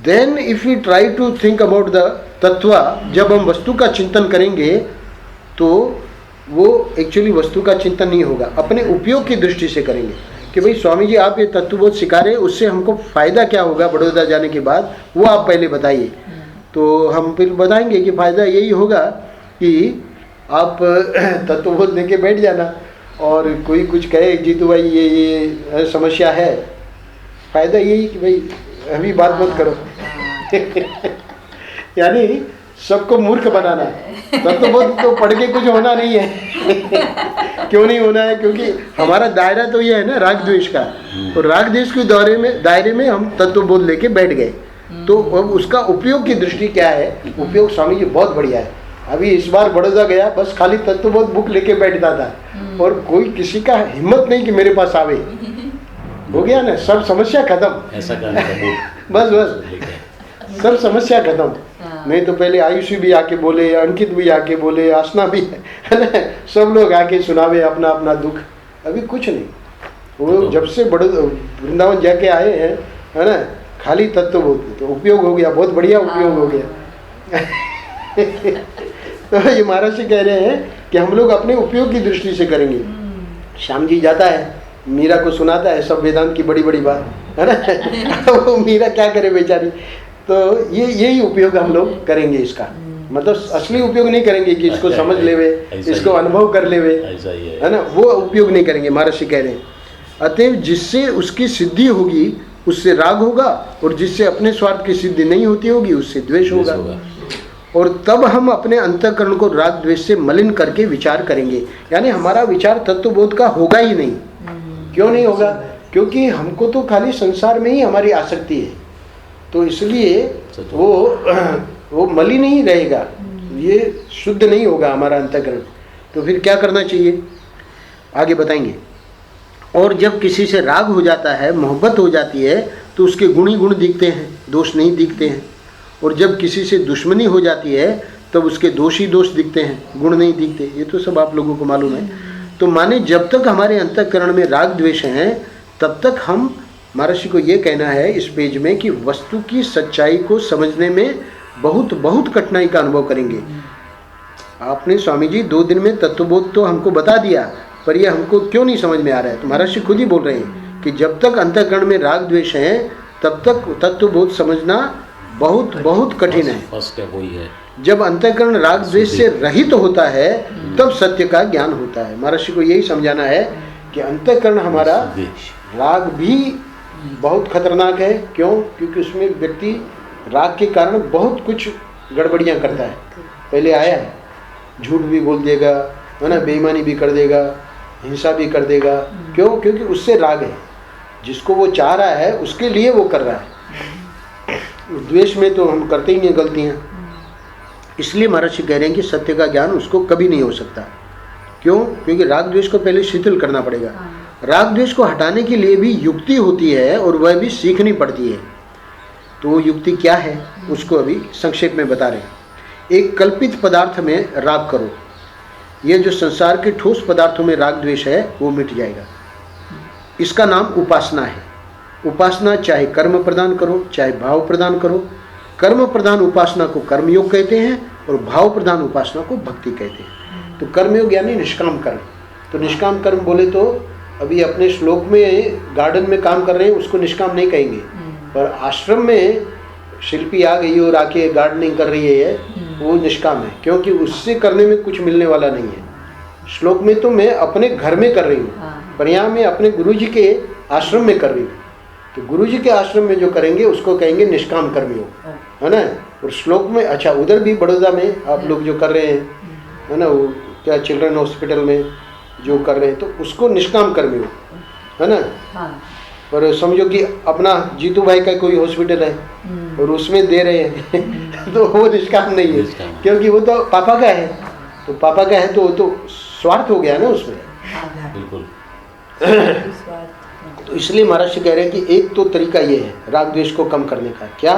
then if you try to think about the तत्व, जब हम वस्तु का चिंतन करेंगे तो वो एक्चुअली वस्तु का चिंतन नहीं होगा, अपने उपयोग की दृष्टि से करेंगे कि भाई स्वामी जी आप ये तत्वबोध सिखा रहे, उससे हमको फ़ायदा क्या होगा बड़ौदा जाने के बाद, वो आप पहले बताइए। तो हम फिर बताएंगे कि फ़ायदा यही होगा कि आप तत्वबोध लेके बैठ जाना, और कोई कुछ कहे जीतू भाई ये समस्या है, फ़ायदा यही कि भाई अभी बात मत करो। यानी सबको मूर्ख बनाना है। तत्वबोध तो पढ़ के कुछ होना नहीं है। क्यों नहीं होना है? क्योंकि हमारा दायरा तो ये है ना राग द्वेष का, तो राग द्वेष के दायरे में हम तत्वबोध लेके बैठ गए। तो अब उसका उपयोग की दृष्टि क्या है? उपयोग स्वामी जी बहुत बढ़िया है। अभी इस बार बड़ौदा गया, बस खाली तत्वबोध बुक लेके बैठता था, और कोई किसी का हिम्मत नहीं कि मेरे पास आवे। हो गया ना, सब समस्या खत्म। ऐसा करने का बस सब समस्या खत्म। नहीं तो पहले आयुषी भी आके बोले, अंकित भी आके बोले, आसना भी, है ना, सब लोग आके सुनावे अपना अपना दुख। अभी कुछ नहीं। वो जब से वृंदावन जाके आए हैं, है ना, खाली तत्वबोध, तो उपयोग हो गया, बहुत बढ़िया उपयोग हो गया। तो ये महाराज जी कह रहे हैं कि हम लोग अपने उपयोग की दृष्टि से करेंगे। श्याम जी जाता है, मीरा को सुनाता है सब वेदांत की बड़ी बड़ी बात, है ना। वो मीरा क्या करे बेचारी। तो ये यही उपयोग हम लोग करेंगे इसका, मतलब असली उपयोग नहीं करेंगे कि इसको समझ लेवे, इसको अनुभव कर लेवे, है ना, वो उपयोग नहीं करेंगे। महर्षि कह रहे हैं अतएव जिससे उसकी सिद्धि होगी उससे राग होगा, और जिससे अपने स्वार्थ की सिद्धि नहीं होती होगी उससे द्वेष होगा। और तब हम अपने अंतःकरण को राग द्वेष से मलिन करके विचार करेंगे। यानी हमारा विचार तत्वबोध का होगा ही नहीं। क्यों नहीं होगा? क्योंकि हमको तो खाली संसार में ही हमारी आसक्ति है, तो इसलिए वो मलिन नहीं रहेगा, ये शुद्ध नहीं होगा हमारा अंतःकरण। तो फिर क्या करना चाहिए आगे बताएंगे। और जब किसी से राग हो जाता है, मोहब्बत हो जाती है, तो उसके गुण ही गुण दिखते हैं, दोष नहीं दिखते हैं। और जब किसी से दुश्मनी हो जाती है तब उसके दोष ही दोष दिखते हैं, गुण नहीं दिखते। ये तो सब आप लोगों को मालूम है। तो माने जब तक हमारे अंतःकरण में राग द्वेष हैं तब तक हम, महर्षि को ये कहना है इस पेज में कि वस्तु की सच्चाई को समझने में बहुत बहुत कठिनाई का अनुभव करेंगे। आपने स्वामी जी 2 दिन में तत्वबोध तो हमको बता दिया, पर ये हमको क्यों नहीं समझ में आ रहा है? तो महर्षि खुद ही बोल रहे हैं कि जब तक अंतःकरण में राग द्वेष हैं तब तक तत्वबोध समझना बहुत बहुत कठिन है। फर्स्ट स्टेप वही है। जब अंतःकरण राग द्वेष से रहित होता है तब सत्य का ज्ञान होता है। महर्षि को यही समझाना है कि अंतःकरण हमारा राग भी बहुत खतरनाक है। क्यों? क्योंकि उसमें व्यक्ति राग के कारण बहुत कुछ गड़बड़ियाँ करता है। पहले आया है, झूठ भी बोल देगा, है ना, बेईमानी भी कर देगा, हिंसा भी कर देगा। क्यों? क्योंकि उससे राग है, जिसको वो चाह रहा है उसके लिए वो कर रहा है। द्वेष में तो हम करते ही नहीं गलतियाँ। इसलिए महर्षि कह रहे हैं कि सत्य का ज्ञान उसको कभी नहीं हो सकता। क्यों? क्योंकि राग द्वेष को पहले शिथिल करना पड़ेगा। राग द्वेष को हटाने के लिए भी युक्ति होती है, और वह भी सीखनी पड़ती है। तो वो युक्ति क्या है उसको अभी संक्षेप में बता रहे हैं। एक कल्पित पदार्थ में राग करो, ये जो संसार के ठोस पदार्थों में राग द्वेष है वो मिट जाएगा। इसका नाम उपासना है। उपासना चाहे कर्म प्रदान करो चाहे भाव प्रदान करो। कर्म प्रधान उपासना को कर्मयोग कहते हैं, और भाव प्रधान उपासना को भक्ति कहते हैं। तो कर्मयोग यानी निष्काम कर्म। तो निष्काम कर्म बोले तो अभी अपने श्लोक में गार्डन में काम कर रहे हैं उसको निष्काम नहीं कहेंगे, पर आश्रम में शिल्पी आ गई और आके गार्डनिंग कर रही है वो निष्काम है, क्योंकि उससे करने में कुछ मिलने वाला नहीं है। श्लोक में तो मैं अपने घर में कर रही हूँ, पर यहाँ मैं अपने गुरुजी के आश्रम में कर रही हूँ। तो गुरुजी के आश्रम में जो करेंगे उसको कहेंगे निष्काम कर्मयोग, है ना। और श्लोक में, अच्छा उधर भी बड़ौदा में आप लोग जो कर रहे हैं, है ना, वो क्या चिल्ड्रन हॉस्पिटल में जो कर रहे हैं तो उसको निष्काम कर्मयोग, है ना। पर समझो कि अपना जीतू भाई का कोई हॉस्पिटल है और उसमें दे रहे हैं तो वो निष्काम नहीं है, क्योंकि वो तो पापा का है। तो पापा का है तो वो तो स्वार्थ हो गया ना उसमें। बिल्कुल। तो इसलिए महाराज जी कह रहे हैं कि एक तो तरीका ये है राग द्वेष को कम करने का, क्या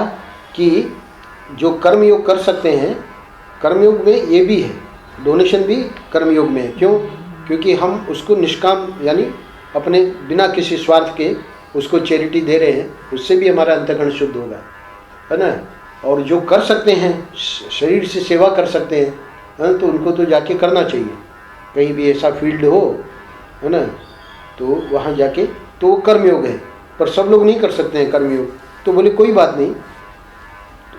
कि जो कर्मयोग कर सकते हैं, कर्मयोग में ये भी है, डोनेशन भी कर्मयोग में है। क्यों? क्योंकि हम उसको निष्काम यानी अपने बिना किसी स्वार्थ के उसको चैरिटी दे रहे हैं, उससे भी हमारा अंतःकरण शुद्ध होगा, है ना। और जो कर सकते हैं, शरीर से सेवा कर सकते हैं, है, तो उनको तो जाके करना चाहिए। कहीं भी ऐसा फील्ड हो, है ना, तो वहाँ जाके तो कर्मयोग है। पर सब लोग नहीं कर सकते हैं कर्मयोग। तो बोले कोई बात नहीं,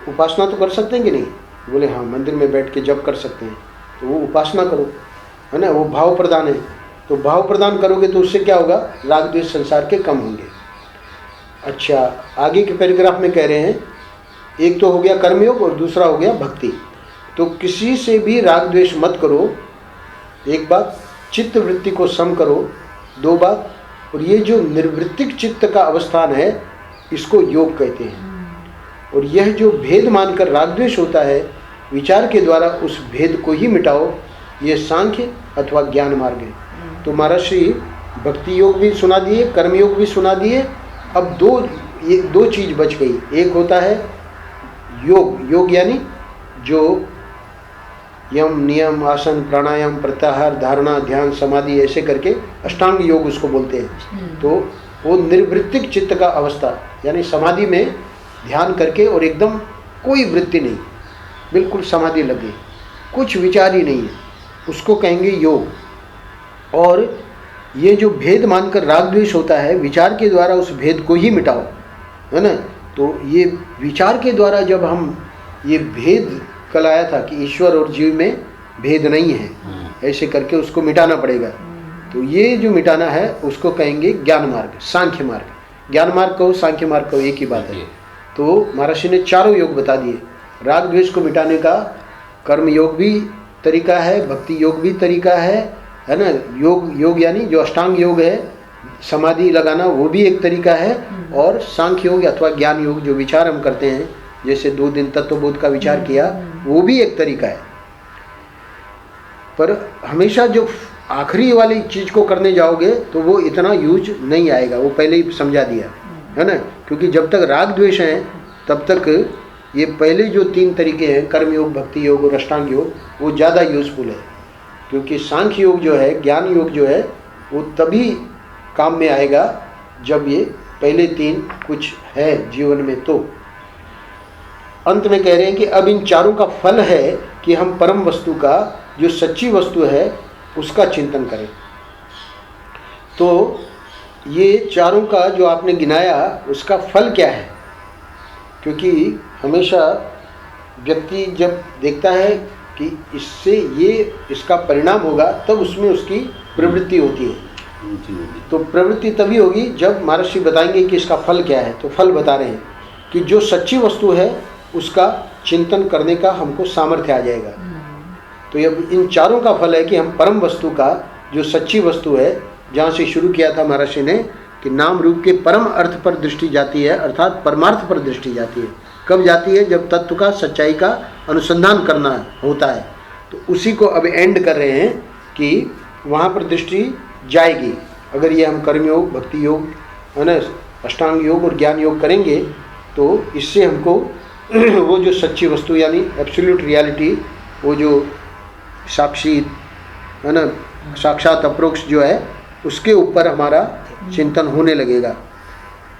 उपासना तो कर सकते हैं कि नहीं? बोले हाँ, मंदिर में बैठ के जप कर सकते हैं, तो वो उपासना करो, है ना, वो भाव प्रदान है। तो भाव प्रदान करोगे तो उससे क्या होगा? राग द्वेष संसार के कम होंगे। अच्छा, आगे के पैराग्राफ में कह रहे हैं, एक तो हो गया कर्मयोग और दूसरा हो गया भक्ति। तो किसी से भी राग द्वेष मत करो, एक बात, चित्त वृत्ति को सम करो, दो बात, और ये जो निर्वृत्तिक चित्त का अवस्थान है इसको योग कहते हैं। और यह जो भेद मानकर राग द्वेष होता है, विचार के द्वारा उस भेद को ही मिटाओ, ये सांख्य अथवा ज्ञान मार्ग है। तो महाराज श्री भक्ति योग भी सुना दिए, कर्म योग भी सुना दिए। अब दो चीज बच गई। एक होता है योग, योग यानी जो यम नियम आसन प्राणायाम प्रत्याहार धारणा ध्यान समाधि ऐसे करके अष्टांग योग उसको बोलते हैं। तो वो निर्वृत्तिक चित्त का अवस्था यानी समाधि में ध्यान करके और एकदम कोई वृत्ति नहीं, बिल्कुल समाधि लगे, कुछ विचार ही नहीं है, उसको कहेंगे योग। और ये जो भेद मानकर राग द्वेष होता है, विचार के द्वारा उस भेद को ही मिटाओ, है ना। तो ये विचार के द्वारा जब हम ये भेद कल आया था कि ईश्वर और जीव में भेद नहीं है, ऐसे करके उसको मिटाना पड़ेगा। तो ये जो मिटाना है उसको कहेंगे ज्ञान मार्ग, सांख्य मार्ग। ज्ञान मार्ग कहो, सांख्य मार्ग कहो, एक ही बात है। तो महर्षि ने चारों योग बता दिए। राग द्वेष को मिटाने का कर्म योग भी तरीका है, भक्ति योग भी तरीका है ना। योग यानी जो अष्टांग योग है, समाधि लगाना, वो भी एक तरीका है। और सांख्य योग अथवा ज्ञान योग जो विचार हम करते हैं, जैसे 2 दिन तत्वबोध का विचार किया, वो भी एक तरीका है। पर हमेशा जो आखिरी वाली चीज को करने जाओगे तो वो इतना यूज नहीं आएगा, वो पहले ही समझा दिया है ना। क्योंकि जब तक राग द्वेष है तब तक ये पहले जो 3 तरीके हैं, कर्म योग, भक्ति योग और अष्टांग योग, वो ज़्यादा यूजफुल है। क्योंकि सांख्य योग जो है, ज्ञान योग जो है, वो तभी काम में आएगा जब ये पहले 3 कुछ है जीवन में। तो अंत में कह रहे हैं कि अब इन चारों का फल है कि हम परम वस्तु का, जो सच्ची वस्तु है, उसका चिंतन करें। तो ये चारों का जो आपने गिनाया, उसका फल क्या है? क्योंकि हमेशा व्यक्ति जब देखता है कि इससे ये इसका परिणाम होगा, तब उसमें उसकी प्रवृत्ति होती है। तो प्रवृत्ति तभी होगी जब महर्षि बताएंगे कि इसका फल क्या है। तो फल बता रहे हैं कि जो सच्ची वस्तु है उसका चिंतन करने का हमको सामर्थ्य आ जाएगा। तो ये इन चारों का फल है कि हम परम वस्तु का, जो सच्ची वस्तु है, जहाँ से शुरू किया था महर्षि ने कि नाम रूप के परम अर्थ पर दृष्टि जाती है, अर्थात परमार्थ पर दृष्टि जाती है। कब जाती है? जब तत्व का, सच्चाई का अनुसंधान करना होता है। तो उसी को अब एंड कर रहे हैं कि वहाँ पर दृष्टि जाएगी। अगर ये हम कर्मयोग, भक्ति योग, है ना, अष्टांग योग और ज्ञान योग करेंगे तो इससे हमको वो जो सच्ची वस्तु यानी एब्सोल्यूट रियलिटी, वो जो साक्षी, है ना, साक्षात अप्रोक्ष जो है, उसके ऊपर हमारा चिंतन होने लगेगा।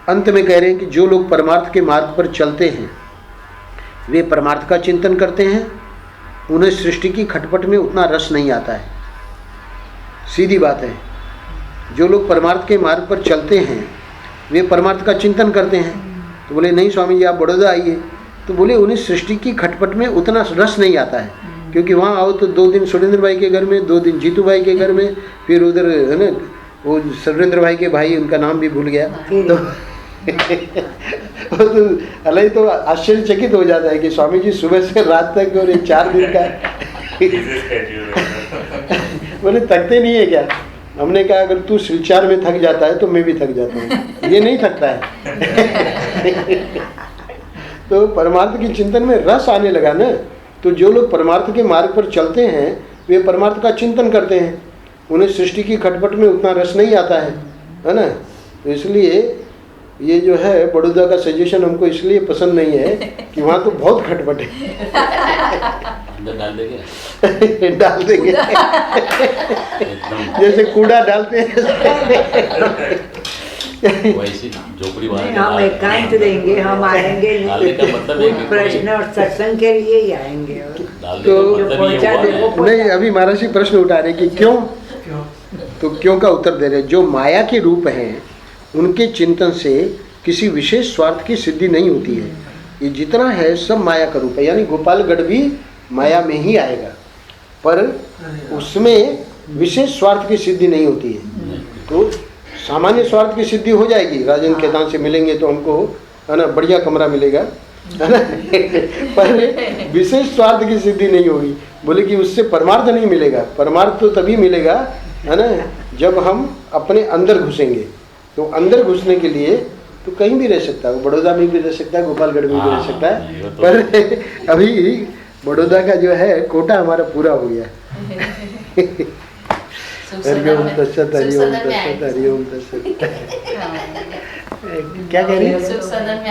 अंत में कह रहे हैं कि जो लोग परमार्थ के मार्ग पर चलते हैं वे परमार्थ का चिंतन करते हैं, उन्हें सृष्टि की खटपट में उतना रस नहीं आता है। सीधी बात है। जो लोग परमार्थ के मार्ग पर चलते हैं वे परमार्थ का चिंतन करते हैं। तो बोले नहीं स्वामी जी, आप बड़ौदा आइए। तो बोले उन्हें सृष्टि की खटपट में उतना रस नहीं आता है, क्योंकि वहाँ आओ तो 2 दिन सुरेंद्र भाई के घर में, 2 दिन जीतू भाई के घर में, फिर उधर, है ना, वो सुरेंद्र भाई के भाई, उनका नाम भी भूल गया। तो अलग तो आश्चर्यचकित हो जाता है कि स्वामी जी सुबह से रात तक और 4 दिन का बोले थकते नहीं है क्या? हमने कहा अगर तू शिलचार में थक जाता है तो मैं भी थक जाता हूँ, ये नहीं थकता है। तो परमार्थ के चिंतन में रस आने लगा ना। तो जो लोग परमार्थ के मार्ग पर चलते हैं वे परमार्थ का चिंतन करते हैं, उन्हें सृष्टि की खटपट में उतना रस नहीं आता है ना। तो इसलिए ये जो है बड़ौदा का सजेशन हमको इसलिए पसंद नहीं है कि वहाँ तो बहुत खटपट है। अंदर डाल देंगे डाल देंगे एकदम जैसे कूड़ा डालते हैं वैसी झोपड़ी बना नहीं, के हम डाल- एकांत देंगे, हम आएंगे डालने का मतलब है कि प्रश्न और सत्संग के लिए ही आएंगे। डालने तो का मतलब ये पहुंचा हुआ दे वो है नहीं, अभी महाराज जी प्रश्न उठा रहे कि क्यों, तो क्यों का उत्तर दे रहे। जो माया के रूप हैं उनके चिंतन से किसी विशेष स्वार्थ की सिद्धि नहीं होती है। ये जितना है सब माया का रूप है, यानी गोपालगढ़ भी माया में ही आएगा, पर उसमें विशेष स्वार्थ की सिद्धि नहीं होती है। तो सामान्य स्वार्थ की सिद्धि हो जाएगी, राजन केदान से मिलेंगे तो हमको है ना बढ़िया कमरा मिलेगा, है ना पर विशेष स्वार्थ की सिद्धि नहीं होगी। बोले कि उससे परमार्थ नहीं मिलेगा। परमार्थ तो तभी मिलेगा, है ना, जब हम अपने अंदर घुसेंगे। तो अंदर घुसने के लिए तो कहीं भी रह सकता है, बड़ौदा में भी रह सकता है, गोपालगढ़ में भी रह सकता है, पर अभी बड़ौदा का जो है कोटा हमारा पूरा हो गया। हरिओम तत्सत, हरिओम तत्सत, हरिओम तत्सत। क्या कह रही है? सुख सदन में